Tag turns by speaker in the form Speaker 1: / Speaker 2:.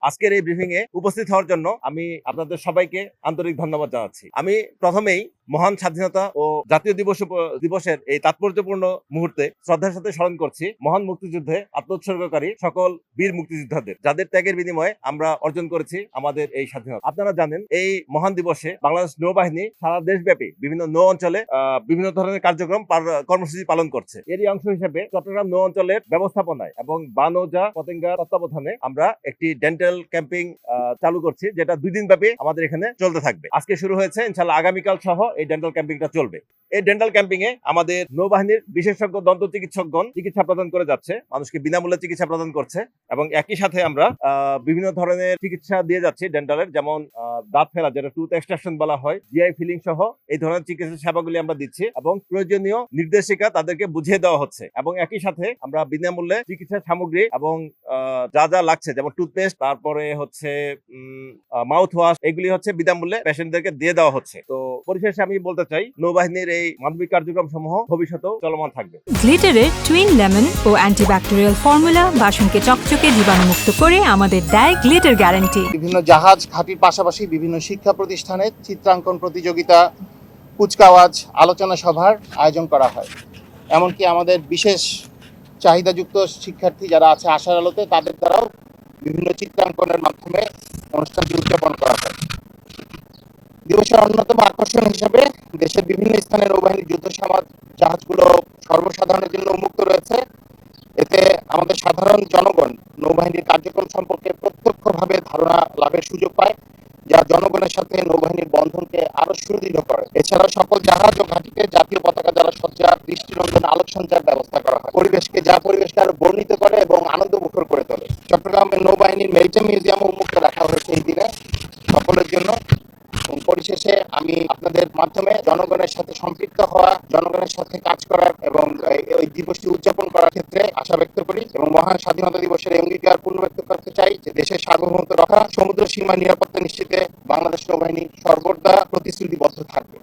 Speaker 1: আজকের এই ব্রিফিং এ উপস্থিত হওয়ার জন্য আমি আপনাদের সবাইকে আন্তরিক ধন্যবাদ জানাচ্ছি। আমি প্রথমেই মহান স্বাধীনতা ও জাতীয় দিবসের এই তাৎপর্যপূর্ণ মুহূর্তে শ্রদ্ধার সাথে স্মরণ করছি মহান মুক্তিযুদ্ধে আত্মোৎসর্গকারী সকল বীর মুক্তিযোদ্ধাদের, যাদের ত্যাগের বিনিময়ে আমরা অর্জন করেছি আমাদের এই স্বাধীনতা। আপনারা জানেন এই মহান দিবসে বাংলাদেশ নৌবাহিনী সারা দেশব্যাপী বিভিন্ন নৌ অঞ্চলে বিভিন্ন ধরনের কর্মসূচি পালন করছে। এরই অংশ হিসেবে চট্টগ্রাম নৌ অঞ্চলের ব্যবস্থাপনায় এবং বানৌজা পতেঙ্গার তত্ত্বাবধানে আমরা একটি ডেন্টাল ক্যাম্পিং চালু করছি, যেটা 2 দিন ব্যাপী আমাদের এখানে চলতে থাকবে। আজকে শুরু হয়েছে, ইনশাআল্লাহ আগামীকাল সহ এই ডেন্টাল ক্যাম্পিংটা চলবে। এই ডেন্টাল ক্যাম্পিং এ আমাদের নৌবাহিনীর বিশেষজ্ঞ দন্ত চিকিৎসকগণ চিকিৎসা প্রদান করে যাচ্ছে, মানুষকে বিনামূল্যে চিকিৎসা প্রদান করছে এবং একই সাথে আমরা বিভিন্ন ধরনের চিকিৎসা দিয়ে যাচ্ছি ডেন্টালের, যেমন দাঁত ফেলা, যেটা টুথ এক্সট্রাকশন বলা হয়, জিআই ফিলিং সহ এই ধরনের চিকিৎসা সেবাগুলি আমরা দিচ্ছি এবং প্রয়োজনীয় নির্দেশিকা তাদেরকে বুঝিয়ে দেওয়া হচ্ছে এবং একই সাথে আমরা বিনামূল্যে চিকিৎসা সামগ্রী এবং যা যা লাগছে, যেমন টুথপেস্ট, তারপরে হচ্ছে মাউথ ওয়াশ, এগুলি হচ্ছে বিনামূল্যে পেশেন্টদেরকে দিয়ে দেওয়া হচ্ছে। তো পরিশেষে আমি বলতে চাই, নৌবাহিনীর এই মানবিক কার্যক্রম সমূহ ভবিষ্যতেও চলমান থাকবে।
Speaker 2: গ্লিটারের টুইন লেমন ও অ্যান্টিব্যাকটেরিয়াল ফর্মুলা বাসনকে চকচকে জীবাণুমুক্ত করে আমাদের দেয় গ্লিটার গ্যারান্টি।
Speaker 3: বিভিন্ন জাহাজ ঘাটির পাশাপাশি বিভিন্ন শিক্ষা প্রতিষ্ঠানে চিত্রাঙ্কন প্রতিযোগিতা, কুচকাওয়াজ, আলোচনা সভার আয়োজন করা হয়। এমনকি আমাদের বিশেষ চাহিদাযুক্ত শিক্ষার্থী যারা আছে আশার আলোতে, তাদের দ্বারাও বিভিন্ন চিত্রাঙ্কনের মাধ্যমে অনুষ্ঠানটি উদযাপন করা হয়। দিবসের অন্যতম আকর্ষণ হিসেবে দেশের বিভিন্ন স্থানে নৌবাহিনীর যুদ্ধ জাহাজগুলো সর্বসাধারণের জন্য উন্মুক্ত রয়েছে। এতে আমাদের সাধারণ জনগণ নৌবাহিনীর কার্যক্রম সম্পর্কে প্রত্যক্ষভাবে ধারণা লাভের সুযোগ পায়, যা জনগণের সাথে নৌবাহিনীর বন্ধনকে আরো সুদৃঢ় করে। এছাড়াও সকল জাহাজ ও ঘাটিতে জাতীয় পতাকা দ্বারা সজ্জা, দৃষ্টিনন্দন আলোক সঞ্চার ব্যবস্থা করা হয়, পরিবেশকে আরো বর্ণিত করে এবং আনন্দমুখর করে তোলে। চট্টগ্রামের নৌবাহিনীর মেরিটাইম মিউজিয়াম উন্মুক্ত রাখা হয়েছে এই দিনে সকলের জন্য। পরিশেষে আমি আপনাদের মাধ্যমে জনগণের সাথে সম্পৃক্ত হওয়া, জনগণের সাথে কাজ করার এবং এই দিবসটি উদযাপন করার ক্ষেত্রে আশা ব্যক্ত করি এবং মহান স্বাধীনতা দিবসের অঙ্গীকার পূর্ণ ব্যক্ত করতে চাই যে দেশের সার্বভৌমত্ব রক্ষা, সমুদ্র সীমা নিরাপত্তা নিশ্চিতে বাংলাদেশ নৌবাহিনী সর্বদা প্রতিশ্রুতিবদ্ধ থাকবে।